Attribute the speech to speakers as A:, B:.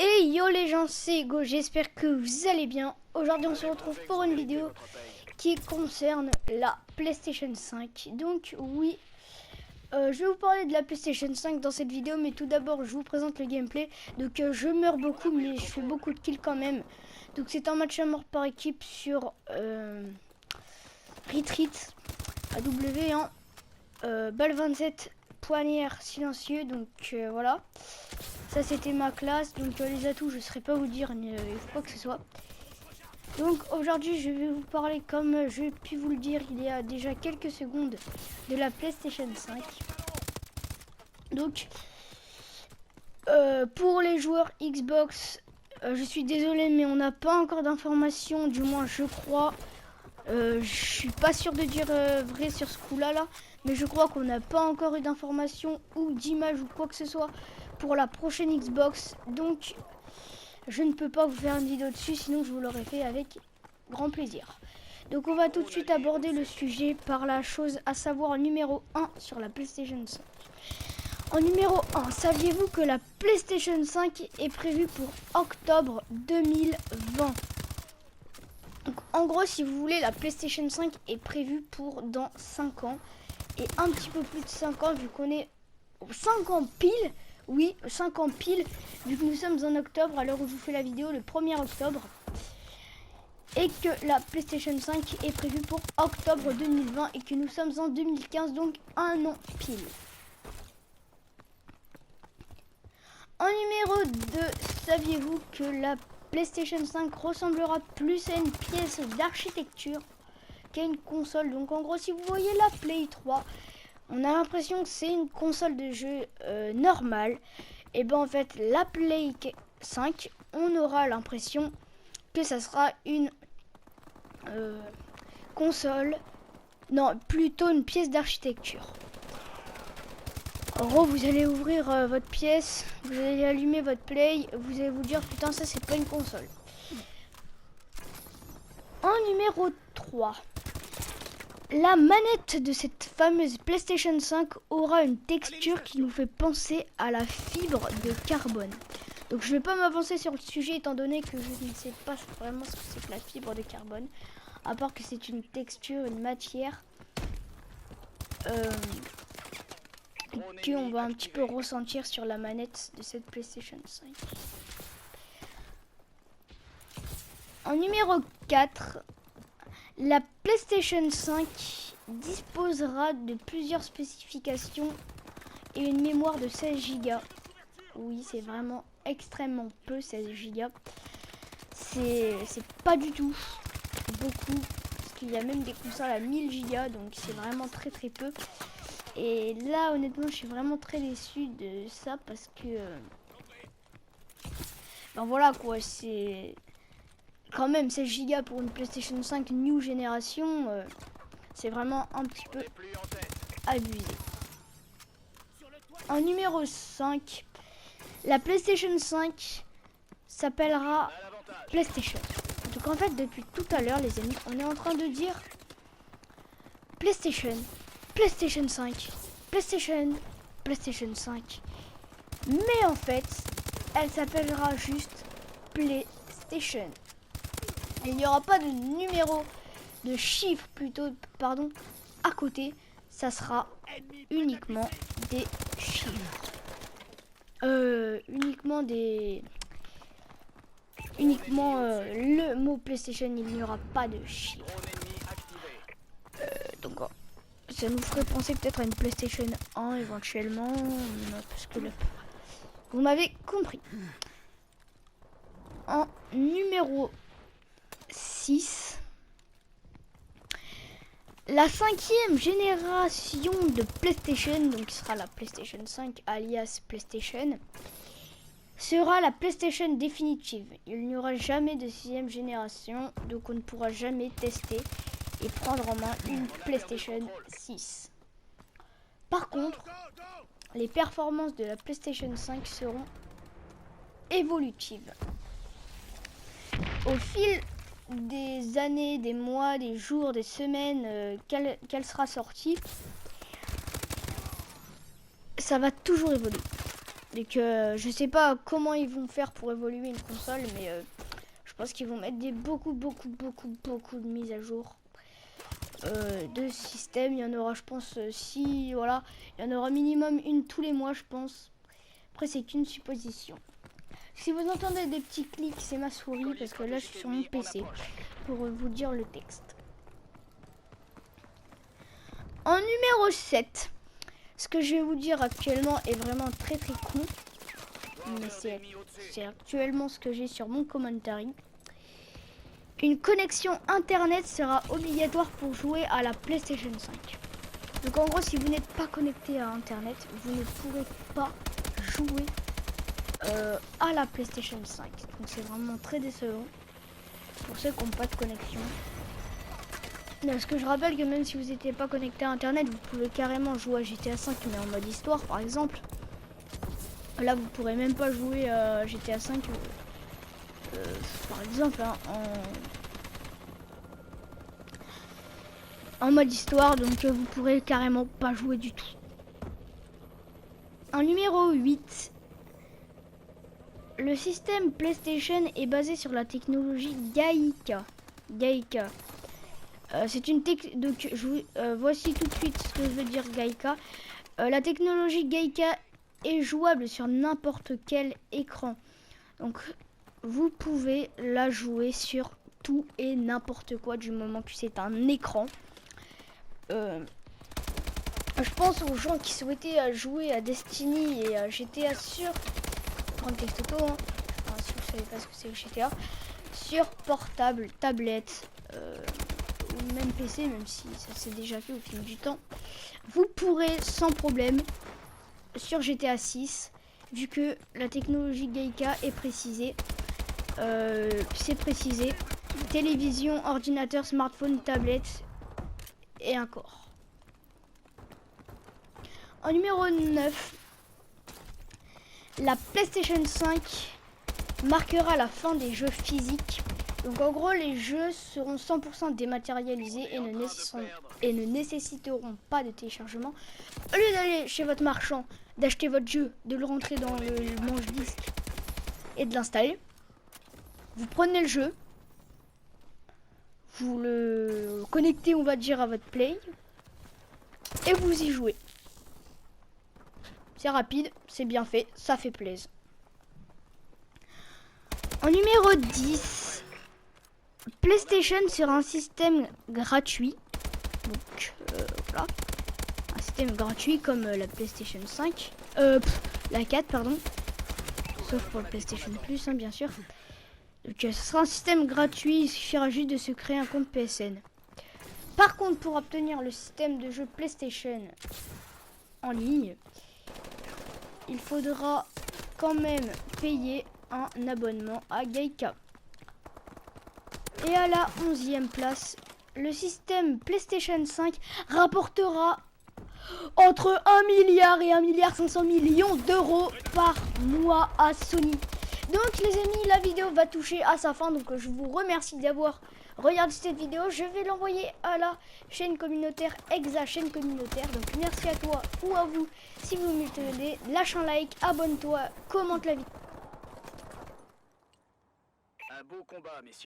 A: Et yo les gens, c'est Hugo, j'espère que vous allez bien. Aujourd'hui on se retrouve pour une vidéo qui concerne la PlayStation 5. Donc oui, je vais vous parler de la PlayStation 5 dans cette vidéo, mais tout d'abord je vous présente le gameplay. Donc je meurs beaucoup, mais je fais beaucoup de kills quand même. Donc c'est un match à mort par équipe sur Retreat AW, hein. Balle 27, poignard silencieux, donc voilà. Ça c'était ma classe, donc les atouts je ne saurais pas vous dire quoi que ce soit. Donc aujourd'hui je vais vous parler, comme j'ai pu vous le dire il y a déjà quelques secondes, de la PlayStation 5. Donc pour les joueurs Xbox, je suis désolé mais on n'a pas encore d'informations, du moins je crois. Je suis pas sûr de dire vrai sur ce coup là, mais je crois qu'on n'a pas encore eu d'informations ou d'image ou quoi que ce soit pour la prochaine Xbox. Donc je ne peux pas vous faire une vidéo dessus, sinon je vous l'aurais fait avec grand plaisir. Donc on va tout de suite aborder le sujet par la chose à savoir numéro 1 sur la PlayStation 5. En numéro 1, saviez-vous que la PlayStation 5 est prévue pour octobre 2020? Donc, en gros, si vous voulez, la PlayStation 5 est prévue pour dans 5 ans. Et un petit peu plus de 5 ans, vu qu'on est 5 ans pile. Oui, 5 ans pile, vu que nous sommes en octobre, à l'heure où je vous fais la vidéo, le 1er octobre. Et que la PlayStation 5 est prévue pour octobre 2020 et que nous sommes en 2015, donc un an pile. En numéro 2, saviez-vous que la PlayStation 5 ressemblera plus à une pièce d'architecture qu'à une console? Donc en gros, si vous voyez la Play 3, on a l'impression que c'est une console de jeu normale. Et ben en fait, la Play 5, on aura l'impression que ça sera une console, non, plutôt une pièce d'architecture. En gros, vous allez ouvrir votre pièce, vous allez allumer votre Play, vous allez vous dire putain, ça c'est pas une console. En numéro 3, la manette de cette fameuse PlayStation 5 aura une texture qui nous fait penser à la fibre de carbone. Donc je vais pas m'avancer sur le sujet étant donné que je ne sais pas vraiment ce que c'est que la fibre de carbone, à part que c'est une texture, une matière qu'on va un petit peu ressentir sur la manette de cette PlayStation 5. En numéro 4, la PlayStation 5 disposera de plusieurs spécifications et une mémoire de 16 Go. Oui, c'est vraiment extrêmement peu, 16 Go. C'est pas du tout beaucoup, parce qu'il y a même des consoles à 1000 Go, donc c'est vraiment très très peu. Et là, honnêtement, je suis vraiment très déçu de ça parce que... ben voilà quoi, c'est... Quand même, 16 Go pour une PlayStation 5 New Génération, c'est vraiment un petit peu abusé. En numéro 5, la PlayStation 5 s'appellera PlayStation. Donc en fait, depuis tout à l'heure, les amis, on est en train de dire PlayStation, PlayStation 5, PlayStation, PlayStation 5. Mais en fait, elle s'appellera juste PlayStation. Il n'y aura pas de numéro, de chiffre plutôt, pardon, à côté. Ça sera uniquement des chiffres. Uniquement le mot PlayStation, il n'y aura pas de chiffre. Donc ça nous ferait penser peut-être à une PlayStation 1 éventuellement, parce que là, vous m'avez compris. En numéro 6, la 5e génération de PlayStation, donc qui sera la PlayStation 5 alias PlayStation, sera la PlayStation définitive. Il n'y aura jamais de 6e génération, donc on ne pourra jamais tester et prendre en main une PlayStation 6. Par contre, les performances de la PlayStation 5 seront évolutives. Au fil des années, des mois, des jours, des semaines qu'elle sera sortie, ça va toujours évoluer. Et que je sais pas comment ils vont faire pour évoluer une console, mais je pense qu'ils vont mettre beaucoup de mises à jour de système. Il y en aura, je pense, si voilà, il y en aura minimum une tous les mois, je pense. Après, c'est qu'une supposition. Si vous entendez des petits clics, c'est ma souris parce que là, je suis sur mon PC pour vous dire le texte. En numéro 7, ce que je vais vous dire actuellement est vraiment très con. Mais c'est actuellement ce que j'ai sur mon commentary. Une connexion internet sera obligatoire pour jouer à la PlayStation 5. Donc en gros, si vous n'êtes pas connecté à internet, vous ne pourrez pas jouer à la PlayStation 5. Donc c'est vraiment très décevant pour ceux qui n'ont pas de connexion. Parce que je rappelle que même si vous n'étiez pas connecté à internet, vous pouvez carrément jouer à GTA 5 mais en mode histoire par exemple. Là vous pourrez même pas jouer à GTA 5 par exemple hein, en mode histoire, donc vous pourrez carrément pas jouer du tout. En numéro 8, le système PlayStation est basé sur la technologie Gaïka. C'est une donc voici tout de suite ce que veut dire Gaïka. La technologie Gaïka est jouable sur n'importe quel écran. Donc vous pouvez la jouer sur tout et n'importe quoi du moment que c'est un écran. Je pense aux gens qui souhaitaient jouer à Destiny et à GTA sur Grand Theft Auto, hein. Enfin, si vous savez pas ce que c'est le GTA, sur portable, tablette ou même PC, même si ça s'est déjà fait au fil du temps, vous pourrez sans problème sur GTA 6, vu que la technologie Gaïka est précisée. C'est précisé, télévision, ordinateur, smartphone, tablette et un corps. En numéro 9, la PlayStation 5 marquera la fin des jeux physiques. Donc en gros, les jeux seront 100% dématérialisés et ne nécessiteront pas de téléchargement. Au lieu d'aller chez votre marchand, d'acheter votre jeu, de le rentrer dans le manche-disque et de l'installer, vous prenez le jeu, vous le connectez, on va dire, à votre Play et vous y jouez. C'est rapide, c'est bien fait, ça fait plaisir. En numéro 10, PlayStation sera un système gratuit. Donc voilà, un système gratuit comme la PlayStation 5, la 4 pardon, sauf pour le PlayStation Plus hein, bien sûr. Donc ce sera un système gratuit, il suffira juste de se créer un compte PSN. Par contre, pour obtenir le système de jeu PlayStation en ligne, il faudra quand même payer un abonnement à Gaïka. Et à la 11e place, le système PlayStation 5 rapportera entre 1 milliard et 1 milliard 500 millions d'euros par mois à Sony. Donc les amis, la vidéo va toucher à sa fin, donc je vous remercie d'avoir regardé cette vidéo. Je vais l'envoyer à la chaîne communautaire, Exa chaîne communautaire. Donc merci à toi ou à vous si vous m'aidez. Lâche un like, abonne-toi, commente la vidéo.
B: Un beau combat, messieurs.